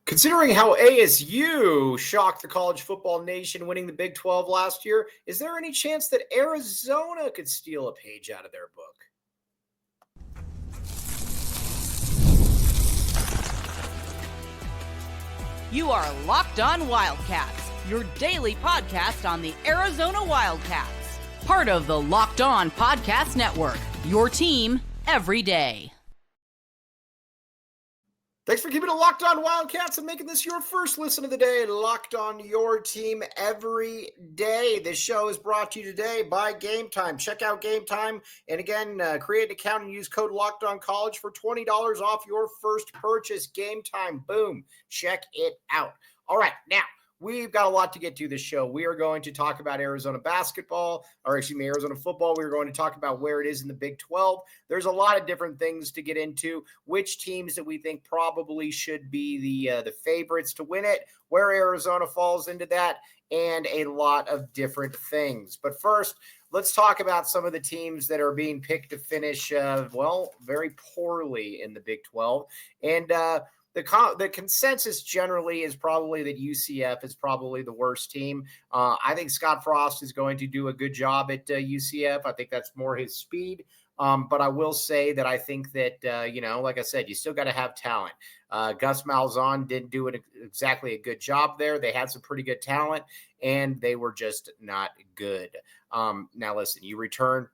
Considering how ASU shocked the college football nation winning the Big 12 last year, is there any chance that Arizona could steal a page out of their book? You are Locked On Wildcats, your daily podcast on the Arizona Wildcats. Part of the Locked On Podcast Network, your team every day. Thanks for keeping it Locked On Wildcats and making this your first listen of the day. Locked On your team every day. This show is brought to you today by Game Time. Check out Game Time. And again, create an account and use code Locked On College for $20 off your first purchase. Game Time. Boom. Check it out. All right. Now, we've got a lot to get to this show. We are going to talk about Arizona Arizona football. We're going to talk about where it is in the Big 12. There's a lot of different things to get into, which teams that we think probably should be the favorites to win it, where Arizona falls into that, and a lot of different things. But first, let's talk about some of the teams that are being picked to finish, very poorly in the Big 12. And the consensus generally is probably that UCF is probably the worst team. I think Scott Frost is going to do a good job at UCF. I think that's more his speed. But I will say that I think that, like I said, you still got to have talent. Gus Malzahn didn't do exactly a good job there. They had some pretty good talent, and they were just not good. Now, listen, you return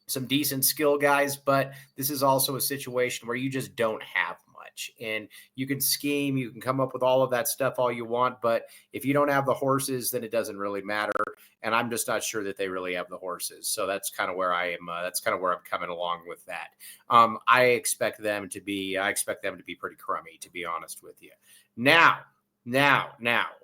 some decent skill guys, but this is also a situation where you just don't have much. And you can scheme, you can come up with all of that stuff all you want, but if you don't have the horses, then it doesn't really matter. And I'm just not sure that they really have the horses. So that's kind of where I am. That's kind of where I'm coming along with that. I expect them to be pretty crummy, to be honest with you. Now,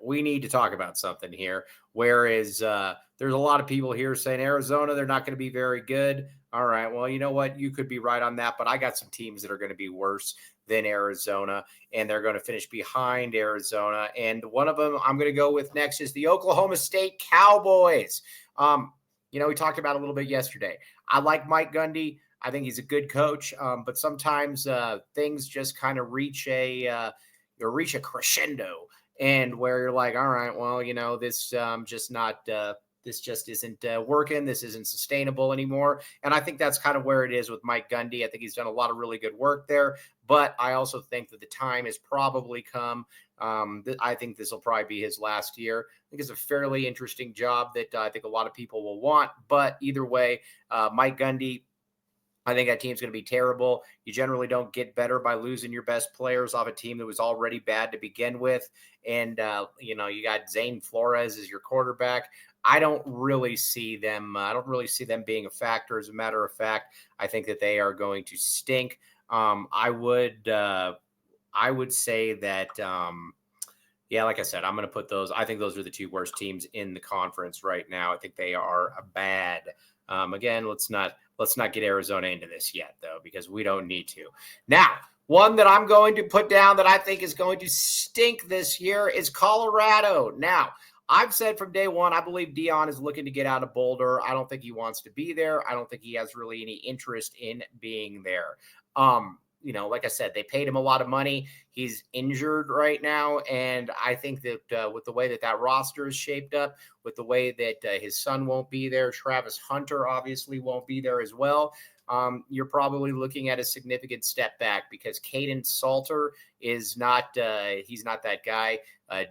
we need to talk about something here. Whereas there's a lot of people here saying Arizona, they're not going to be very good. All right, well, you know what? You could be right on that, but I got some teams that are going to be worse than Arizona, and they're going to finish behind Arizona. And one of them I'm going to go with next is the Oklahoma State Cowboys. We talked about it a little bit yesterday. I like Mike Gundy. I think he's a good coach, but sometimes things just kind of reach a crescendo, and where you're like, all right, well, this this just isn't working. This isn't sustainable anymore. And I think that's kind of where it is with Mike Gundy. I think he's done a lot of really good work there, but I also think that the time has probably come. I think this will probably be his last year. I think it's a fairly interesting job that I think a lot of people will want, but either way, Mike Gundy, I think that team's going to be terrible. You generally don't get better by losing your best players off a team that was already bad to begin with. And, you got Zane Flores as your quarterback. I don't really see them being a factor. As a matter of fact, I think that they are going to stink. I would say that, like I said, I'm going to put those. I think those are the two worst teams in the conference right now. I think they are bad. Again, let's not get Arizona into this yet, though, because we don't need to. Now, one that I'm going to put down that I think is going to stink this year is Colorado. Now, I've said from day one, I believe Dion is looking to get out of Boulder. I don't think he wants to be there. I don't think he has really any interest in being there. Like I said, they paid him a lot of money. He's injured right now. And I think that with the way that roster is shaped up, with the way that his son won't be there, Travis Hunter obviously won't be there as well. You're probably looking at a significant step back because Caden Salter is not, he's not that guy.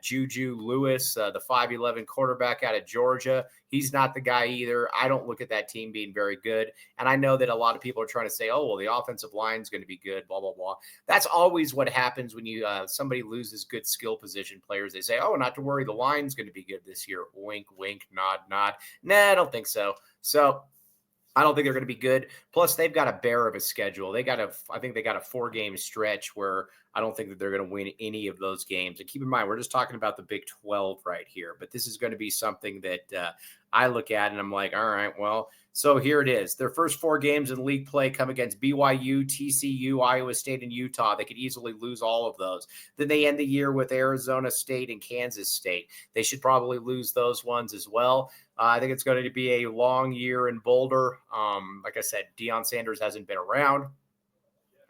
Juju Lewis, the 5'11" quarterback out of Georgia, he's not the guy either. I don't look at that team being very good. And I know that a lot of people are trying to say, oh, well, the offensive line is going to be good, blah, blah, blah. That's always what happens when you somebody loses good skill position players. They say, oh, not to worry, the line's going to be good this year. Wink, wink, nod, nod. Nah, I don't think so. So I don't think they're going to be good. Plus, they've got a bear of a schedule. I think they got a 4-game stretch where I don't think that they're going to win any of those games. And keep in mind, we're just talking about the Big 12 right here. But this is going to be something that I look at and I'm like, all right, well, so here it is. Their first 4 games in league play come against BYU, TCU, Iowa State, and Utah. They could easily lose all of those. Then they end the year with Arizona State and Kansas State. They should probably lose those ones as well. I think it's going to be a long year in Boulder. Like I said, Deion Sanders hasn't been around.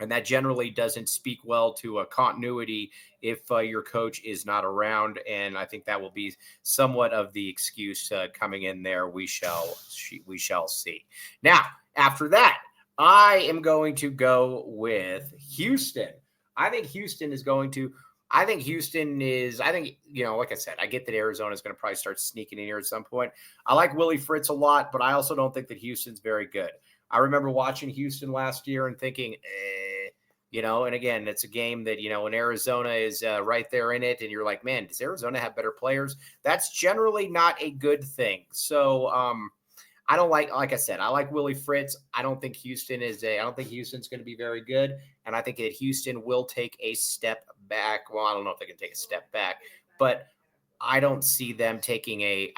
And that generally doesn't speak well to a continuity if your coach is not around. And I think that will be somewhat of the excuse coming in there. We shall see. Now, after that, I am going to go with Houston. I think Houston, like I said, I get that Arizona is going to probably start sneaking in here at some point. I like Willie Fritz a lot, but I also don't think that Houston's very good. I remember watching Houston last year and thinking, and again, it's a game that, when Arizona is right there in it and you're like, man, does Arizona have better players? That's generally not a good thing. So I don't like I said, I like Willie Fritz. I don't think Houston's going to be very good. And I think that Houston will take a step back. Well, I don't know if they can take a step back, but I don't see them taking a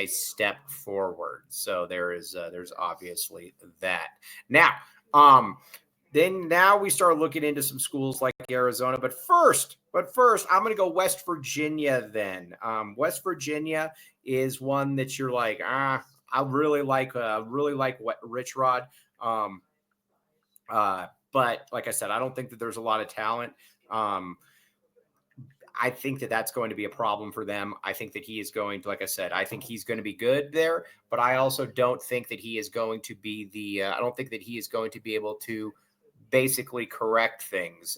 step forward. So there's obviously that. Now, now we start looking into some schools like Arizona. But first, I'm going to go West Virginia then. West Virginia is one that you're like, I really like Rich Rod. But like I said, I don't think that there's a lot of talent. I think that that's going to be a problem for them. I think that he is going to, like I said, I think he's going to be good there, but I also don't think that he is going to be I don't think that he is going to be able to basically correct things.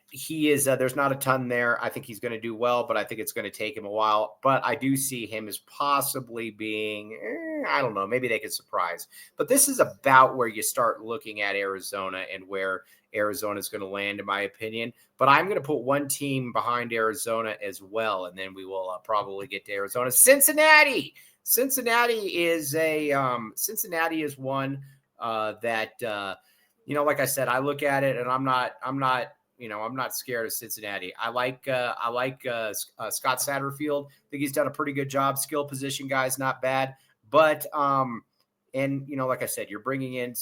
He is, there's not a ton there. I think he's going to do well, but I think it's going to take him a while. But I do see him as possibly being, I don't know, maybe they could surprise. But this is about where you start looking at Arizona and where Arizona is going to land, in my opinion. But I'm going to put one team behind Arizona as well, and then we will probably get to Arizona. Cincinnati is one that like I said, I look at it and I'm not scared of Cincinnati. I like Scott Satterfield. I think he's done a pretty good job. Skill position guys, not bad. But like I said, you're bringing in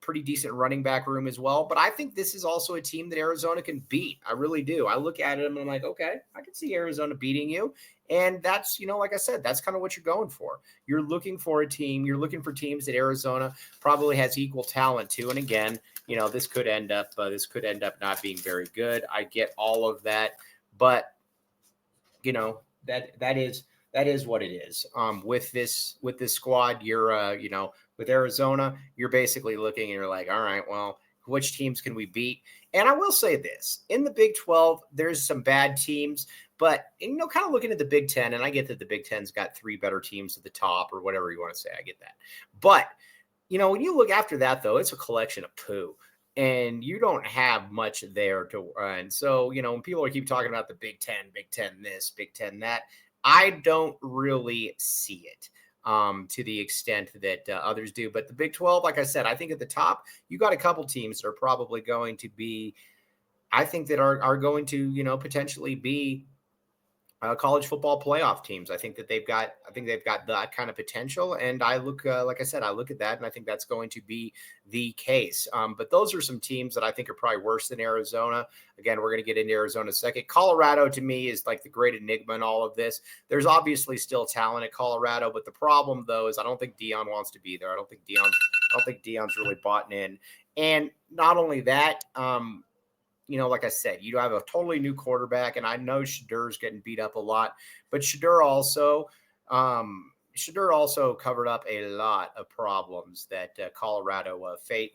pretty decent running back room as well. But I think this is also a team that Arizona can beat. I really do. I look at it and I'm like, okay, I can see Arizona beating you. And that's, like I said, that's kind of what you're going for. You're looking for teams that Arizona probably has equal talent to. And again, this could end up not being very good. I get all of that, but that is what it is. With this squad, you're with Arizona, you're basically looking and you're like, all right, well, which teams can we beat? And I will say this, in the Big 12, there's some bad teams, but, kind of looking at the Big 10, and I get that the Big 10's got 3 better teams at the top or whatever you want to say. I get that. But, when you look after that, though, it's a collection of poo. And you don't have much there to run. So, when people keep talking about the Big 10 this, Big 10 that, I don't really see it to the extent that others do. But the Big 12, like I said, I think at the top, you got a couple teams that are probably going to be, I think that are going to, potentially be college football playoff teams. I think they've got that kind of potential. And I look, like I said, I look at that and I think that's going to be the case. But those are some teams that I think are probably worse than Arizona. Again, we're going to get into Arizona in a second. Colorado to me is like the great enigma in all of this. There's obviously still talent at Colorado, but the problem though is I don't think Deion wants to be there. I don't think Deion's really bought in. And not only that, like I said, you have a totally new quarterback, and I know Shadur's getting beat up a lot, but Shadur also covered up a lot of problems that Colorado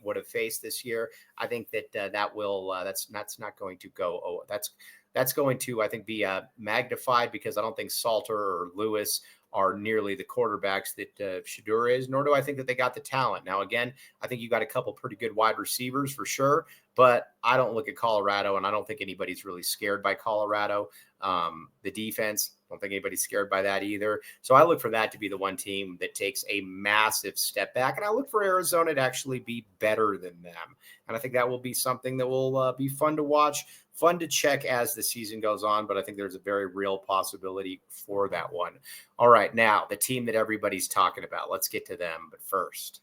would have faced this year. I think that that's not going to go. Oh, that's going to, I think, be magnified because I don't think Salter or Lewis are nearly the quarterbacks that Shadur is, nor do I think that they got the talent. Now, again, I think you got a couple pretty good wide receivers for sure, but I don't look at Colorado, and I don't think anybody's really scared by Colorado. The defense, I don't think anybody's scared by that either. So I look for that to be the one team that takes a massive step back, and I look for Arizona to actually be better than them. And I think that will be something that will be fun to watch, fun to check as the season goes on, but I think there's a very real possibility for that one. All right, now the team that everybody's talking about, let's get to them. But first,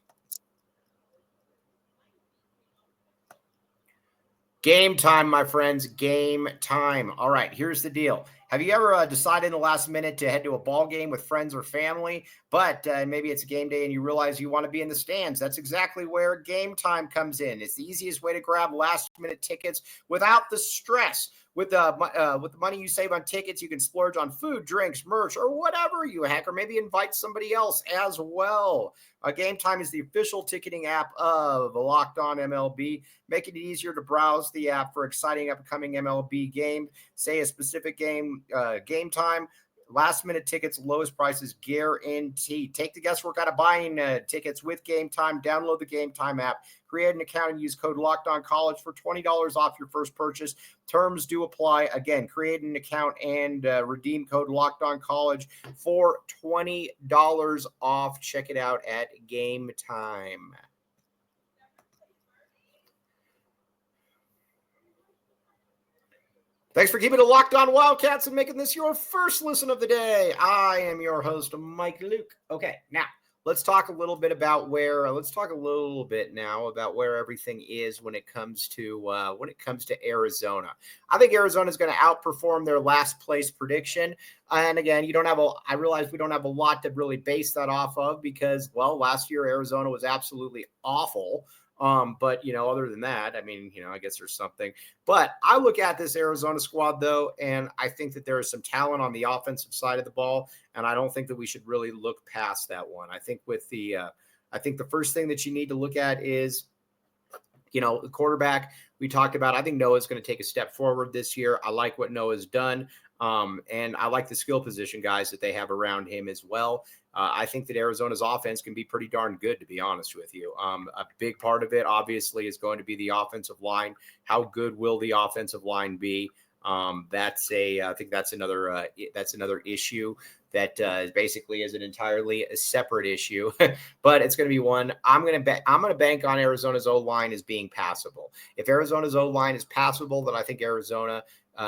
game time, my friends, game time. All right, here's the deal. Have you ever decided in the last minute to head to a ball game with friends or family, but maybe it's a game day and you realize you want to be in the stands? That's exactly where Game Time comes in. It's the easiest way to grab last-minute tickets without the stress. With the money you save on tickets, you can splurge on food, drinks, merch, or whatever you heck, or maybe invite somebody else as well. Game Time is the official ticketing app of Locked On MLB, making it easier to browse the app for exciting upcoming MLB game. Say a specific game, Game Time. Last minute tickets, lowest prices guaranteed. Take the guesswork out of buying tickets with Game Time. Download the Game Time app, create an account, and use code LOCKEDONCollege for $20 off your first purchase. Terms do apply. Again, create an account and redeem code LOCKEDONCollege for $20 off. Check it out at Game Time. Thanks for keeping it locked on Wildcats and making this your first listen of the day. I am your host, Mike Luke. Okay, now let's talk a little bit now about where everything is when it comes to Arizona. I think Arizona is going to outperform their last place prediction. And again, I realize we don't have a lot to really base that off of because, well, last year Arizona was absolutely awful. But, other than that, I guess there's something. But I look at this Arizona squad, though, and I think that there is some talent on the offensive side of the ball, and I don't think that we should really look past that one. I think I think the first thing that you need to look at is, the quarterback we talked about. I think Noah's going to take a step forward this year. I like what Noah's done. And I like the skill position guys that they have around him as well. I think that Arizona's offense can be pretty darn good, to be honest with you. A big part of it, obviously, is going to be the offensive line. How good will the offensive line be? I think that's another issue that basically is an entirely separate issue, but it's going to be one. I'm going to bank on Arizona's O-line as being passable. If Arizona's O-line is passable, then I think Arizona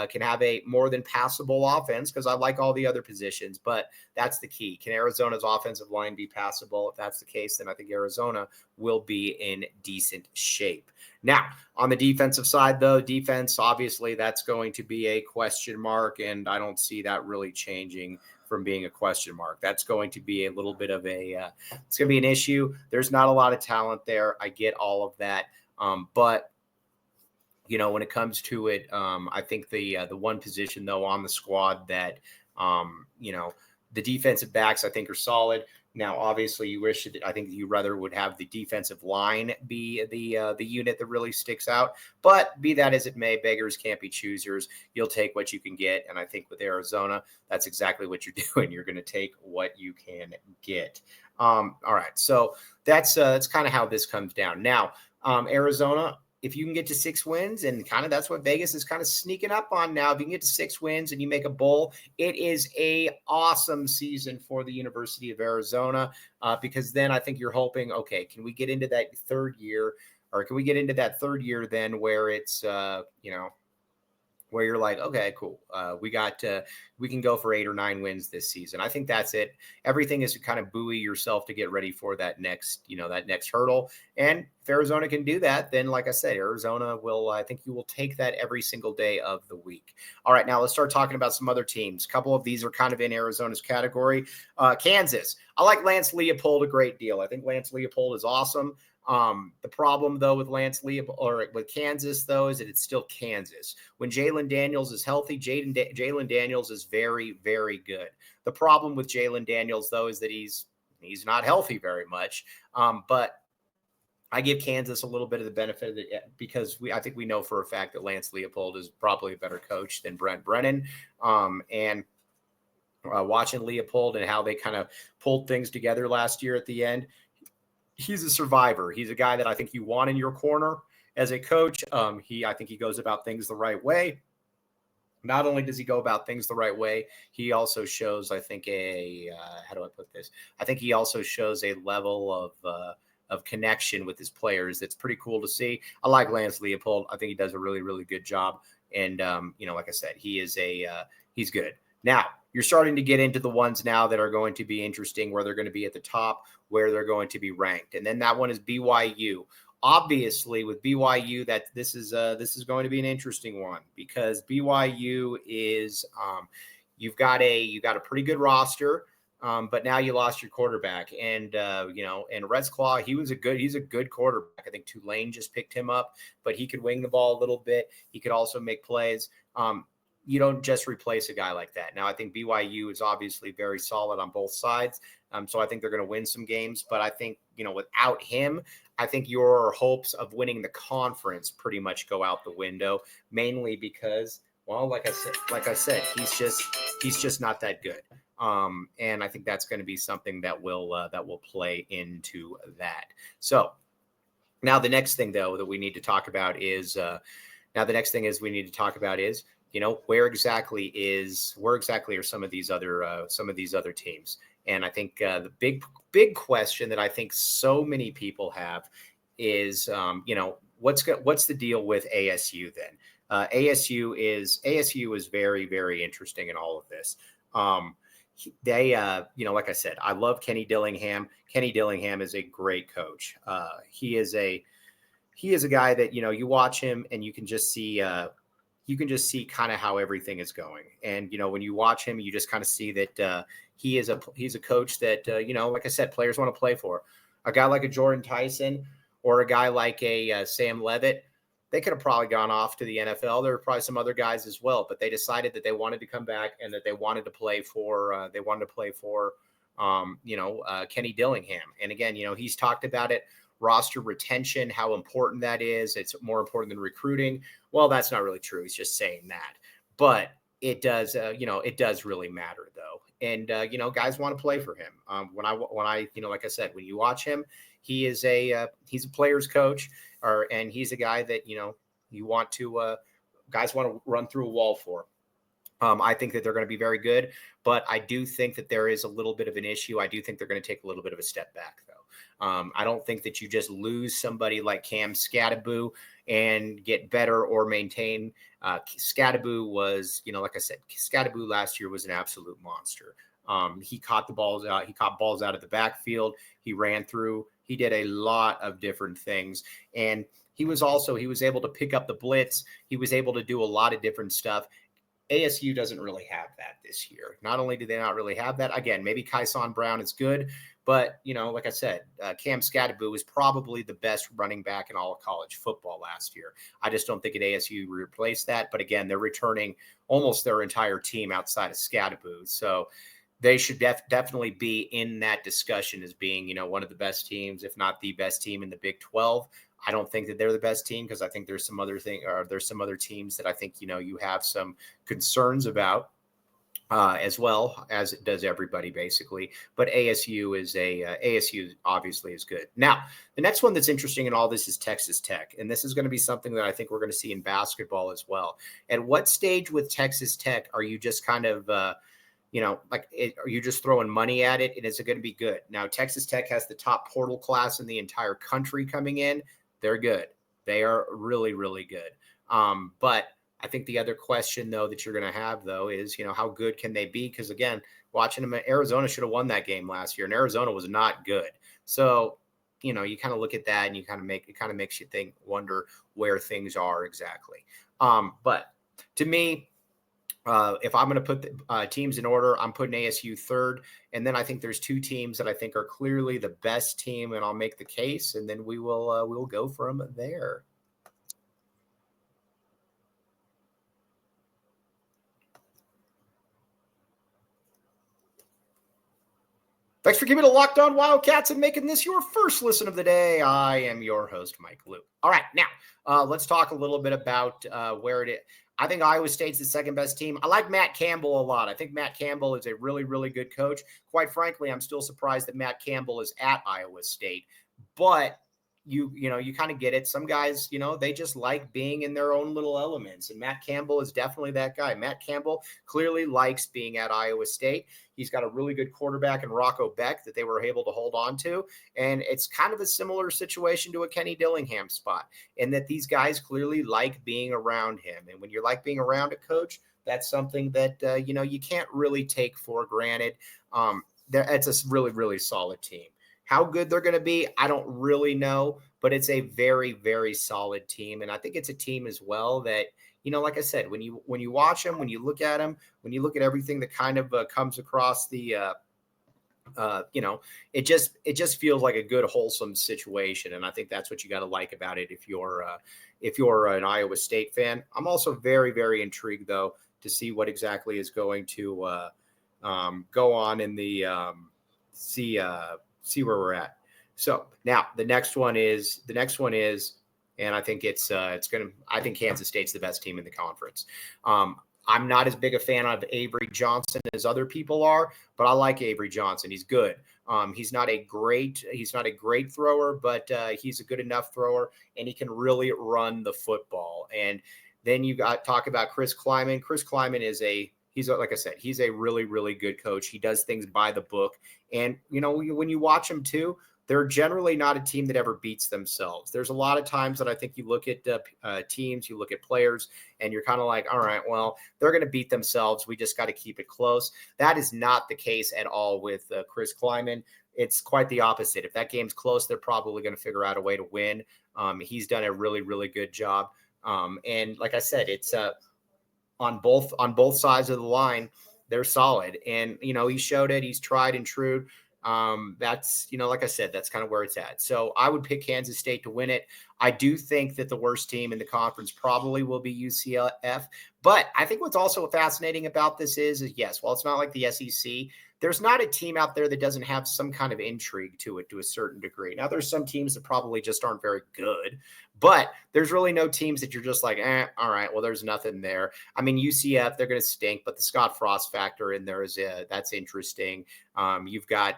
can have a more than passable offense because I like all the other positions, but that's the key. Can Arizona's offensive line be passable? If that's the case, then I think Arizona will be in decent shape. Now, on the defensive side, though, defense, obviously, that's going to be a question mark, and I don't see that really changing from being a question mark. That's going to be a little bit of it's going to be an issue. There's not a lot of talent there. I get all of that. But when it comes to it, I think the one position, though, on the squad that, the defensive backs, I think, are solid. Now, obviously, I think you rather would have the defensive line be the unit that really sticks out. But be that as it may, beggars can't be choosers. You'll take what you can get. And I think with Arizona, that's exactly what you're doing. You're going to take what you can get. All right. So that's kind of how this comes down. Now, Arizona, if you can get to 6 wins, and kind of that's what Vegas is kind of sneaking up on now. If you can get to 6 wins and you make a bowl, it is a awesome season for the University of Arizona because then I think you're hoping, okay, can we get into that third year then where it's, where you're like, okay, cool. We can go for 8 or 9 wins this season. I think that's it. Everything is to kind of buoy yourself to get ready for that next hurdle. And if Arizona can do that, then like I said, Arizona I think you will take that every single day of the week. All right, now let's start talking about some other teams. A couple of these are kind of in Arizona's category. Kansas. I like Lance Leopold a great deal. I think Lance Leopold is awesome. The problem, though, with with Kansas, though, is that it's still Kansas. When Jalen Daniels is healthy, Jalen Daniels is very, very good. The problem with Jalen Daniels, though, is that he's not healthy very much. But I give Kansas a little bit of the benefit of it because I think we know for a fact that Lance Leopold is probably a better coach than Brent Brennan. And watching Leopold and how they kind of pulled things together last year at the end, he's a survivor. He's a guy that I think you want in your corner as a coach. I think he goes about things the right way. Not only does he go about things the right way, he also shows, I think, how do I put this? I think he also shows a level of connection with his players that's pretty cool to see. I like Lance Leopold. I think he does a really, really good job. And, like I said, he's good. Now, you're starting to get into the ones now that are going to be interesting, where they're going to be at the top, where they're going to be ranked. And then that one is BYU. Obviously, with BYU, this is going to be an interesting one because BYU is you've got a pretty good roster. But now you lost your quarterback, and and Red Claw, he's a good quarterback. I think Tulane just picked him up, but he could wing the ball a little bit. He could also make plays. You don't just replace a guy like that. Now, I think BYU is obviously very solid on both sides. So I think they're going to win some games, but I think, without him, I think your hopes of winning the conference pretty much go out the window, mainly because, well, like I said, he's just not that good. And I think that's going to be something that will play into that. So now the next thing, though, that we need to talk about is where exactly are some of these other teams? And I think the big question that I think so many people have is, what's the deal with ASU then? ASU is very, very interesting in all of this. They, like I said, I love Kenny Dillingham. Kenny Dillingham is a great coach. He is a guy that, you watch him and you can just see kind of how everything is going. And, when you watch him, you just kind of see that he's a coach that, like I said, players want to play for. A guy like a Jordan Tyson or a guy like a Sam Levitt, they could have probably gone off to the NFL. There were probably some other guys as well, but they decided that they wanted to come back and that they wanted to play for Kenny Dillingham. And again, he's talked about it, roster retention, how important that is. It's more important than recruiting. Well, that's not really true. He's just saying that, but it does, it does really matter though. And, guys want to play for him. When I, like I said, when you watch him, he's a player's coach, and he's a guy that, guys want to run through a wall for. I think that they're going to be very good, but I do think that there is a little bit of an issue. I do think they're going to take a little bit of a step back, though. I don't think that you just lose somebody like Cam Skattebo and get better or maintain. Skattebo was, like I said, Skattebo last year was an absolute monster. He caught the balls out. He caught balls out of the backfield. He ran through. He did a lot of different things. And he was able to pick up the blitz. He was able to do a lot of different stuff. ASU doesn't really have that this year. Not only do they not really have that, again, maybe Kyson Brown is good, but, like I said, Cam Skattebo was probably the best running back in all of college football last year. I just don't think at ASU replaced that. But again, they're returning almost their entire team outside of Skattebo. So they should definitely be in that discussion as being, one of the best teams, if not the best team in the Big 12. I don't think that they're the best team because I think there's some other teams that I think, you have some concerns about as well, as it does everybody basically. But ASU obviously is good. Now, the next one that's interesting in all this is Texas Tech. And this is going to be something that I think we're going to see in basketball as well. At what stage with Texas Tech are you just kind of, are you just throwing money at it? And is it going to be good? Now, Texas Tech has the top portal class in the entire country coming in. They're good. They are really, really good. But I think the other question, though, that you're going to have, though, is, how good can they be? Because, again, watching them, Arizona should have won that game last year, and Arizona was not good. So, you kind of look at that, and it kind of makes you wonder where things are exactly. But to me, if I'm going to put the teams in order, I'm putting ASU third. And then I think there's two teams that I think are clearly the best team, and I'll make the case, and then we'll go from there. Thanks for giving me the Locked On Wildcats and making this your first listen of the day. I am your host, Mike Luke. All right, now let's talk a little bit about where it is. I think Iowa State's the second best team. I like Matt Campbell a lot. I think Matt Campbell is a really, really good coach. Quite frankly, I'm still surprised that Matt Campbell is at Iowa State. But you kind of get it. Some guys, they just like being in their own little elements. And Matt Campbell is definitely that guy. Matt Campbell clearly likes being at Iowa State. He's got a really good quarterback in Rocco Beck that they were able to hold on to. And it's kind of a similar situation to a Kenny Dillingham spot in that these guys clearly like being around him. And when you like being around a coach, that's something that, you can't really take for granted. It's a really, really solid team. How good they're going to be, I don't really know, but it's a very, very solid team. And I think it's a team as well that, like I said, when you watch them, when you look at them, when you look at everything that kind of comes across the it just feels like a good, wholesome situation. And I think that's what you got to like about it. If you're an Iowa State fan, I'm also very, very intrigued though, to see what exactly is going to go on in the see where we're at. So now the next one is, and I think I think Kansas State's the best team in the conference. I'm not as big a fan of Avery Johnson as other people are, but I like Avery Johnson. He's good. He's not a great thrower, but he's a good enough thrower, and he can really run the football. And then you got talk about Chris Kleiman. Chris Kleiman like I said, he's a really, really good coach. He does things by the book. And, when you watch him too, they're generally not a team that ever beats themselves. There's a lot of times that I think you look at teams, you look at players, and you're kind of like, all right, well, they're going to beat themselves. We just got to keep it close. That is not the case at all with Chris Kleiman. It's quite the opposite. If that game's close, they're probably going to figure out a way to win. He's done a really, really good job. And like I said, it's on both sides of the line, they're solid. And, he showed it. He's tried and true. That's, like I said, that's kind of where it's at. So I would pick Kansas State to win it. I do think that the worst team in the conference probably will be UCF. But I think what's also fascinating about this is yes, while it's not like the SEC, there's not a team out there that doesn't have some kind of intrigue to it to a certain degree. Now, there's some teams that probably just aren't very good, but there's really no teams that you're just like, all right, well, there's nothing there. I mean, UCF, they're going to stink, but the Scott Frost factor in there that's interesting. You've got,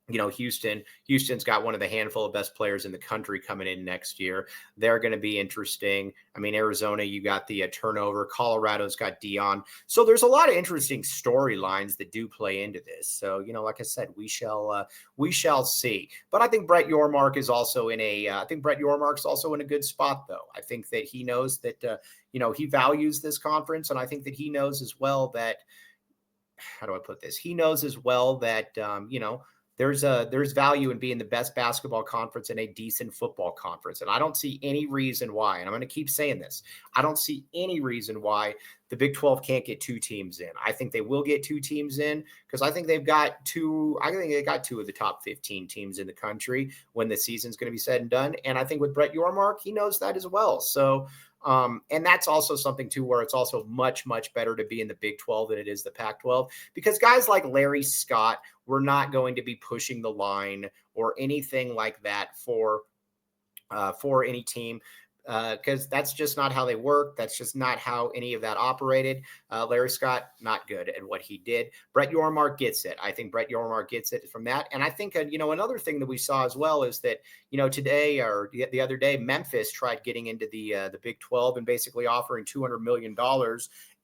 Houston's got one of the handful of best players in the country coming in next year. They're going to be interesting. I mean, Arizona, you got the turnover. Colorado's got Dion. So there's a lot of interesting storylines that do play into this. So, like I said, we shall see. But I think Brett Yormark is also in a good spot, though. I think that he knows that, he values this conference. And I think that he knows as well that, how do I put this? He knows as well that, there's value in being the best basketball conference and a decent football conference. And I don't see any reason why, and I'm going to keep saying this, I don't see any reason why the Big 12 can't get 2 teams in. I think they will get 2 teams in because I think they got two of the top 15 teams in the country when the season's going to be said and done. And I think with Brett Yormark, he knows that as well. So, and that's also something too, where it's also much, much better to be in the Big 12 than it is the Pac-12, because guys like Larry Scott were not going to be pushing the line or anything like that for any team. Because that's just not how they work. That's just not how any of that operated. Larry Scott, not good at what he did. Brett Yormark gets it. I think Brett Yormark gets it from that. And I think, another thing that we saw as well is that, today or the other day, Memphis tried getting into the Big 12 and basically offering $200 million.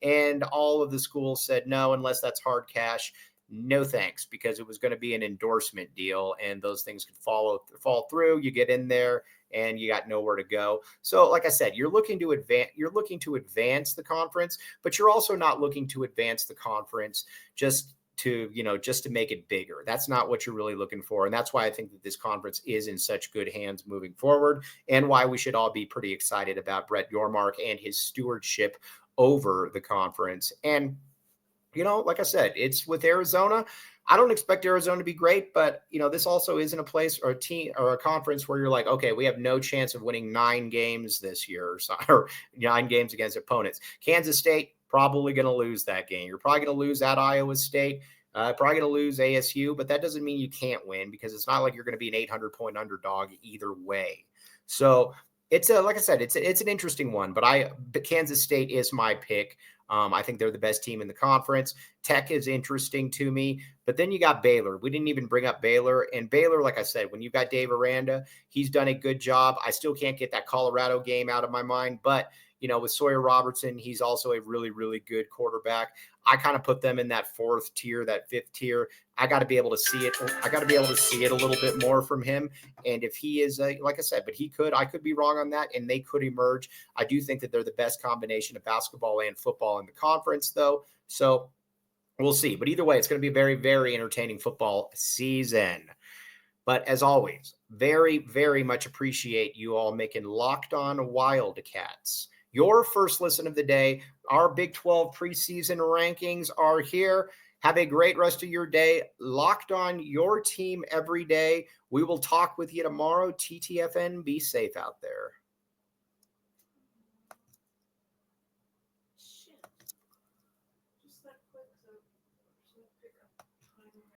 And all of the schools said, no, unless that's hard cash. No thanks, because it was going to be an endorsement deal and those things could fall through. You get in there and you got nowhere to go. So like I said, you're looking to advance the conference, but you're also not looking to advance the conference just to make it bigger. That's not what you're really looking for. And that's why I think that this conference is in such good hands moving forward, and why we should all be pretty excited about Brett Yormark and his stewardship over the conference. And like I said, it's with Arizona. I don't expect Arizona to be great, but this also isn't a place or a team or a conference where you're like, okay, we have no chance of winning 9 games this year or 9 games against opponents. Kansas State, probably going to lose that game. You're probably going to lose at Iowa State, probably going to lose ASU, but that doesn't mean you can't win, because it's not like you're going to be an 800-point underdog either way. So it's like I said, it's an interesting one, but Kansas State is my pick. I think they're the best team in the conference. Tech is interesting to me, but then you got Baylor. We didn't even bring up Baylor. And Baylor, like I said, when you got Dave Aranda, he's done a good job. I still can't get that Colorado game out of my mind, but with Sawyer Robertson, he's also a really, really good quarterback. I kind of put them in that 4th tier, that 5th tier. I got to be able to see it. I got to be able to see it a little bit more from him. And if he is, like I said, but I could be wrong on that, and they could emerge. I do think that they're the best combination of basketball and football in the conference, though. So we'll see. But either way, it's going to be a very, very entertaining football season. But as always, very, very much appreciate you all making Locked On Wildcats your first listen of the day. Our Big 12 preseason rankings are here. Have a great rest of your day. Locked On, your team every day. We will talk with you tomorrow. TTFN, be safe out there.